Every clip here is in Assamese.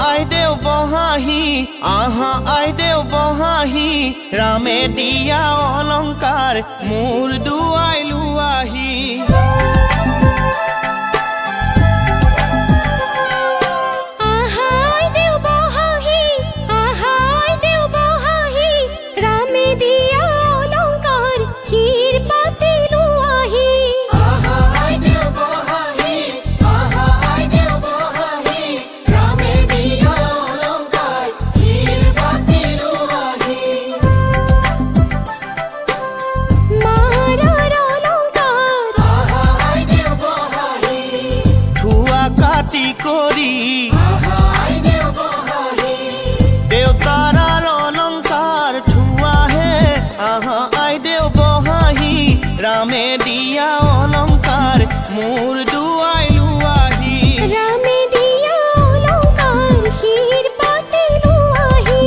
আইদেউ বহাহি আহা আইদেউ বহাহি ৰামে দিয়া অলংকাৰ মোৰ দুৱাই লোৱাহি কৰি দেউতাৰ অলংকাৰ থোৱাহে আহা আইদেউ বহাহি ৰামে দিয়া অলংকাৰ মোৰ দুৱাই লোৱাহি ৰামে দিয়া অলংকাৰ হীৰ পাতি লোৱাহি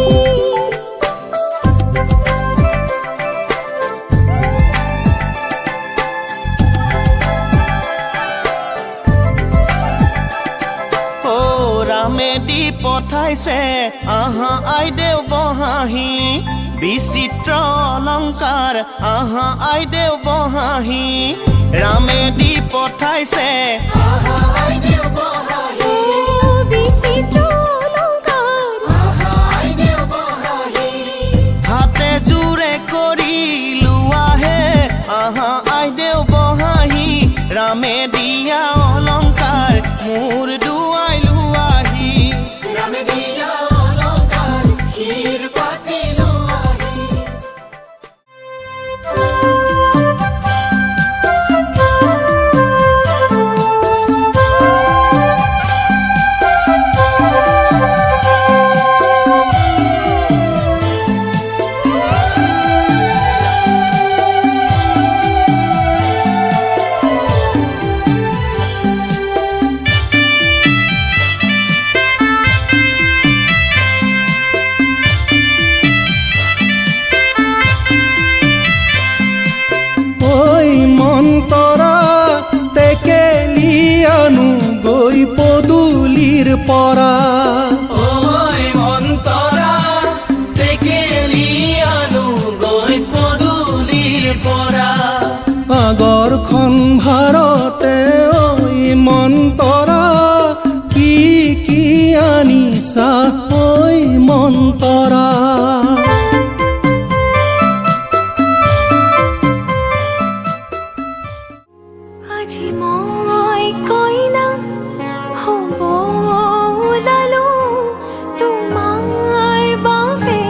ৰামে দি পঠাইছে আহা আইদেউ বহাহি বিচিত্ৰ অলংকাৰ আহা আইদেউ বহাহি ৰামে দি পঠাইছে আহা আইদেউ বহাহি বিচিত্ৰ অলংকাৰ আহা আইদেউ বহাহি হাতে জোৰে কৰি লোৱাহে আহা আইদেউ বহাহি ৰামে দিয়া অলংকাৰ মোৰ দুৱাই লোৱাহি ৰামে দিয়া অলংকাৰ হীৰ পাতি লোৱাহি পদূলিৰ পৰা ঐ মন্তৰা টেকেলি আনো গৈ পদূলিৰ পৰা আগৰখন ভাৰতে ঐ মন্তৰা কি কি আনিছা ঐ মন্তৰা আজি মই কইনা হ'ব ওলালো তোমাৰ বাবে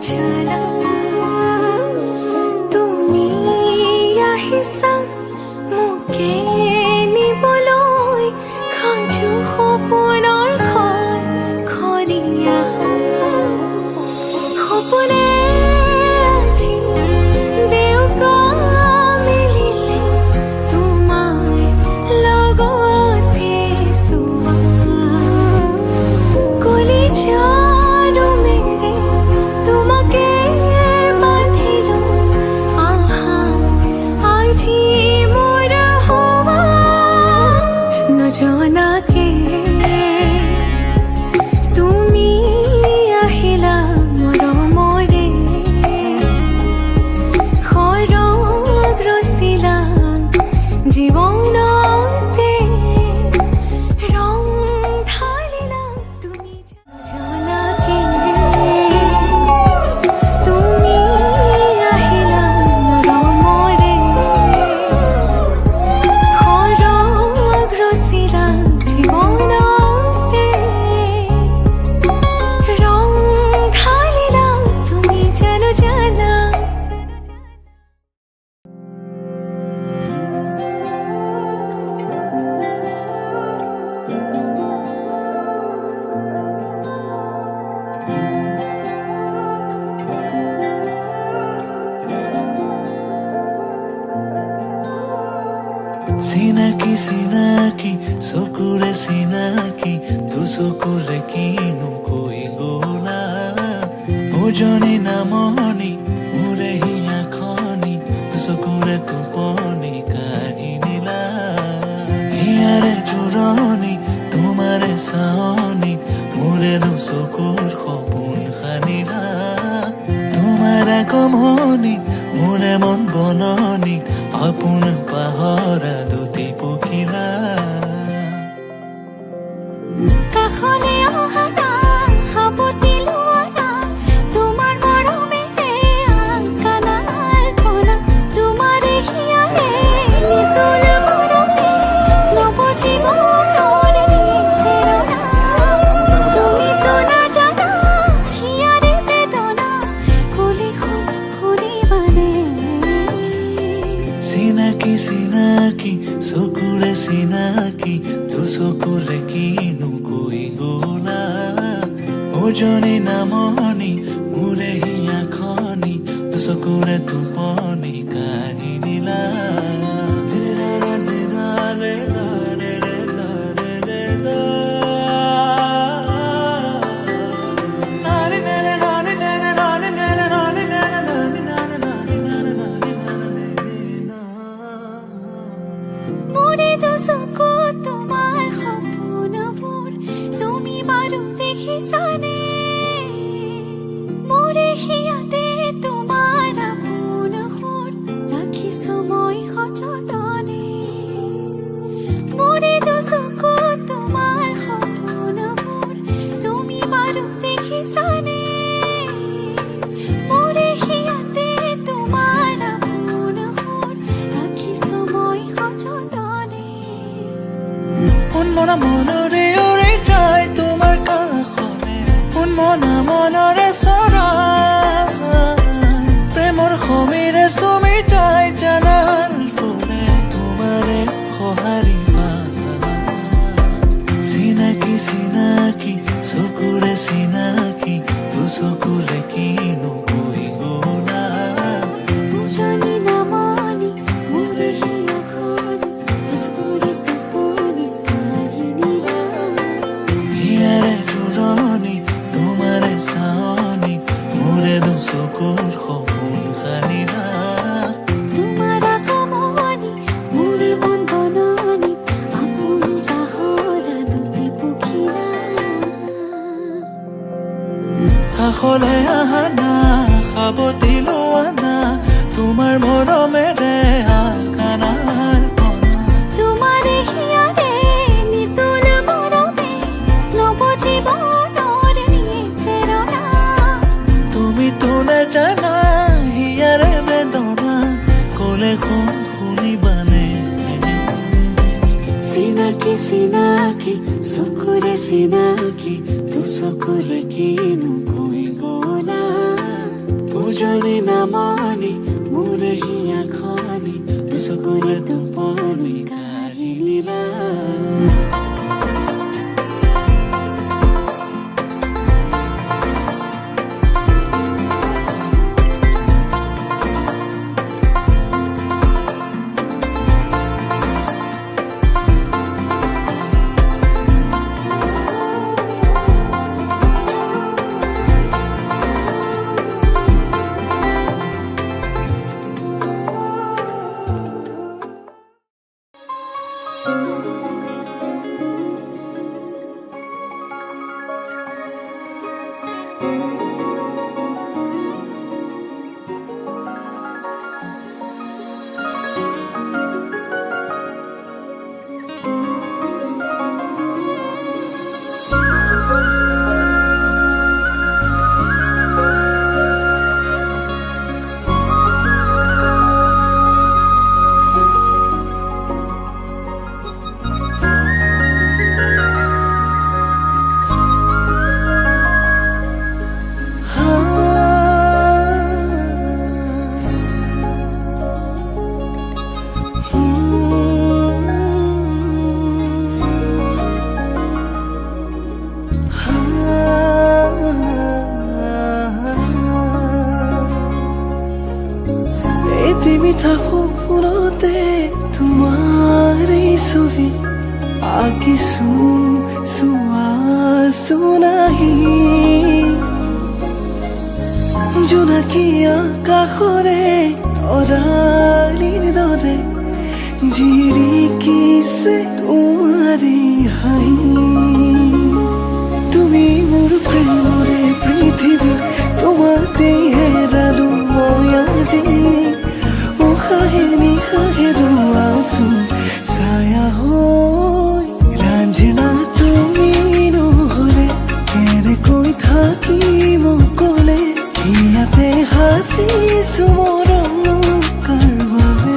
জানা তুমি আহিছা মোকে নিবলৈ সাজু সপোনৰ ঘৰ খনিয়া সপোনে আজি দেউকা মিলিলে তোমাৰ লগতে চোৱা কলিজাৰো মেৰে তোমাকে বান্ধিলো আহা আজি মোৰ হোৱা নজনাকে তুমি আহিলা মৰমৰে খৰগ ৰচিলা জীৱনতে ৰং ঢালিলা তুমি জনাকে তুমি আহিলা মৰমৰে খৰগ ৰচিলা জীৱনতে ৰং ঢালিলা তুমি জানো জানা চিনাকি চিনাকি চকুৰে চিনাকি দুচকুৰে কিনো কৈ গলা ওজনী নামনি মোৰে হিয়া খনি দুচকুৰে টোপনি কাঢ়ি নিলা হিয়াৰে জোৰণি তোমাৰে চাৱনি মোৰে দুচকুৰ সপোন খানিলা তোমাৰ আগমনিত মোৰে মন বননিত আপোন পাহৰা দুটি পখিলা কাষলে অহা না সাবতি লোৱা না তোমাৰ মৰমেৰে আকানাৰ পৰা তোমাৰ হিয়াৰে নিতল মৰমে নবজিব নৰে প্ৰেৰণা তুমি তো নাজানা হিয়াৰে বেদনা কলি শুনিবানে চিনাকি চিনাকি চকুৰে চিনাকি দুচকুৰে কিনো কৈ গলা ওজনী নামনি মোৰে হিয়া খনি দুচকুৰে টোপনি কাঢ়ি নিলা মোৰে দুচকু তোমাৰ সপোনবোৰ তুমি বাৰু দেখিছানে মোৰে হিয়াতে তোমাৰ আপোন সুৰ ৰাখিছো মই সযতনে মোৰে দুচকু তোমাৰ সপোনবোৰ তুমি বাৰু দেখিছানে মোৰে হিয়াতে তোমাৰ আপোন সুৰ ৰাখিছো মই সযতনে মনা মনৰে উৰি যায় তোমাৰ কাষলে মনা মনৰে চৰাই প্ৰেমৰ সমীৰে চুমি যায় জানাৰ ফুলে তোমাৰে সঁহাৰি চিনাকি চিনাকি চকুৰে চিনাকি দুচকুৰে কিনো কৈ গলা উজনি নামনি মোৰে হিয়া খনি দুচকুৰে টোপনি কাঢ়ি নিলা হিয়াৰে জোৰণি তোমাৰে চাৱনি মোৰে দুচকুৰ সপোন খানিলা তোমাৰ আগমনি মোৰে মন বননি আপোন পাহৰা দুটি পখিলা কাষলে আহা না সাবতি লোৱা না তোমাৰ মৰমেৰে আকানাৰ পৰা তোমাৰ হিয়াৰে নিতল মৰমে নবজিব নৰে প্ৰেৰণা তুমি তো নাজানা হিয়াৰে বেদনা কলে শুনিবানে চিনাকি চিনাকি চকুৰে চিনাকি দুচকুৰে কিনো কৈ গলা উজনি নামনি মোৰে হিয়া খনি দুচকুৰে টোপনি কাঢ়ি নিলা মিঠা সপোনতে তোমাৰ এই ছবি আঁকিছো চোৱাছো নাহি জোনাকী আকাশৰে তৰালিৰ দৰে জিৰিকিছে তোমাৰে হাঁহি তুমি উশাহে নিশাহে ৰোৱাচোন ছায়া হৈ ৰাঞ্জনা তুমি নহ'লে কেনেকৈ থাকিম অকলে ইয়াতে হাঁচিছো মৰম কাৰ বাবে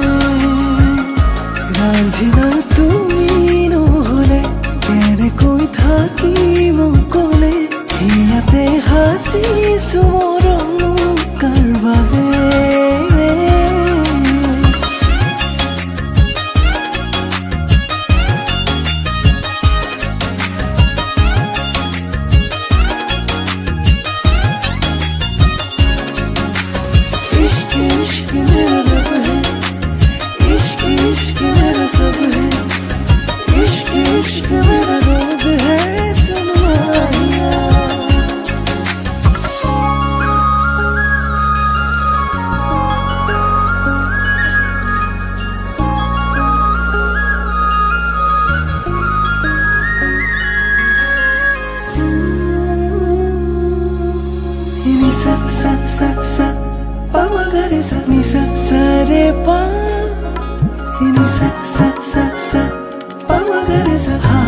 ৰাঞ্জনা তুমি নহ'লে কেনেকৈ থাকিম অকলে ইয়াতে হাঁচিছো মৰম কাৰ বাবে इश्क मेरा रब है इश्क इश्क मेरा सब है इश्क इश्क मेरा रोग है सुन माहिया ni sa sa sa sa pa ma ga re sa ni sa sa re pa ni sa sa sa sa pa ma ga re sa ha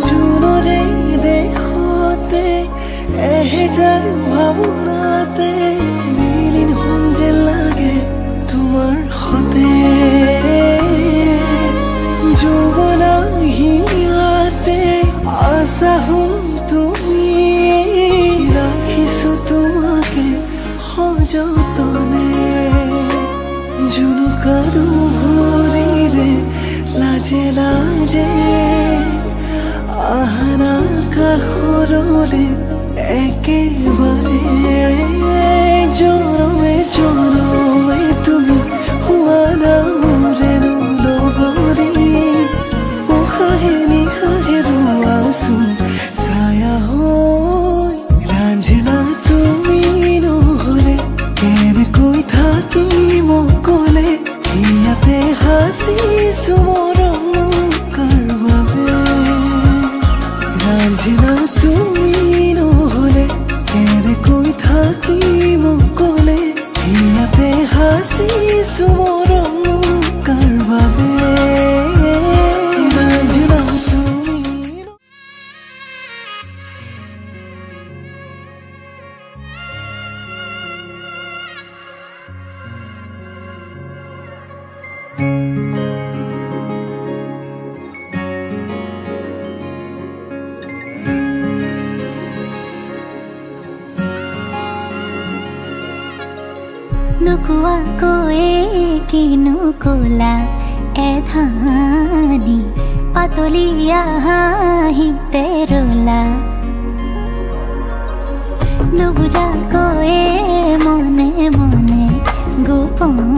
juno re dekhote jar bhabunate milin hon je lage tumar khote jogona hiate asa hun তুমি রাখিছো তোমাকে সযতনে জুনুকাৰো ভৰিৰে লাজে লাজে আহানা কাষৰলে একেবাৰে জনমে জনমে তুমি হোৱা না মোৰে লগৰী উশাহে নিশাহে ৰোৱাচোন ছায়া হৈ ৰাঞ্জনা তুমি নহ'লে কেনেকৈ থাকিম অকলে ইয়াতে হাঁচিছো মৰম কাৰ বাবে ৰাঞ্জনা তুমি নহ'লে কেনেকৈ থাকিম অকলে ইয়াতে হাঁচিছো মৰম কাৰ বাবে ৰাঞ্জনা তুমি নোকোৱাকৈ কিনো ক'লা এধানি পাতলীয়া হাঁহিতে ৰলা নুবুজাকৈ মনে মনে গোপন